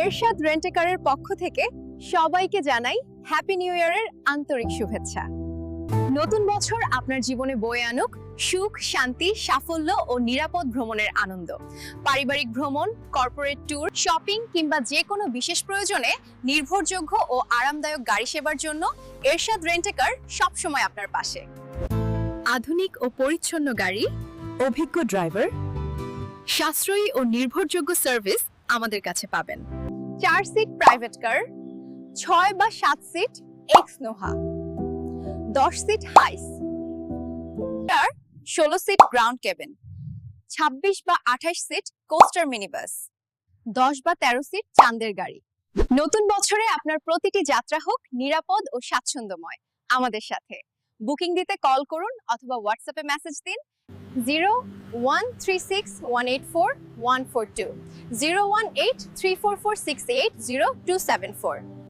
এরশাদ রেন্টেকারের পক্ষ থেকে সবাইকে জানাই হ্যাপি নিউ ইয়ারের আন্তরিক শুভেচ্ছা। নতুন বছর আপনার জীবনে বয়ে আনুক সুখ, শান্তি, সাফল্য ও নিরাপদ ভ্রমণের আনন্দ। পারিবারিক ভ্রমণ, কর্পোরেট ট্যুর, শপিং কিংবা যে কোনো বিশেষ প্রয়োজনে নির্ভরযোগ্য ও আরামদায়ক গাড়ি সেবার জন্য এরশাদ রেন্টেকার সবসময় আপনার পাশে। আধুনিক ও পরিচ্ছন্ন গাড়ি, অভিজ্ঞ ড্রাইভার, সাশ্রয়ী ও নির্ভরযোগ্য সার্ভিস আমাদের কাছে পাবেন। 4 সিট প্রাইভেট কার, 6 বা 7 seat x Noha, 10 seat হাইস, 16 seat ground cabin, 26 বা 28 সিট কোস্টার মিনিবাস, 10 বা 13 সিট চাঁদের গাড়ি। নতুন বছরে আপনার প্রতিটি যাত্রা হোক নিরাপদ ও স্বাচ্ছন্দ্যময়। আমাদের সাথে বুকিং দিতে কল করুন অথবা হোয়াটসঅ্যাপে মেসেজ দিন 01361841142 018344680 274।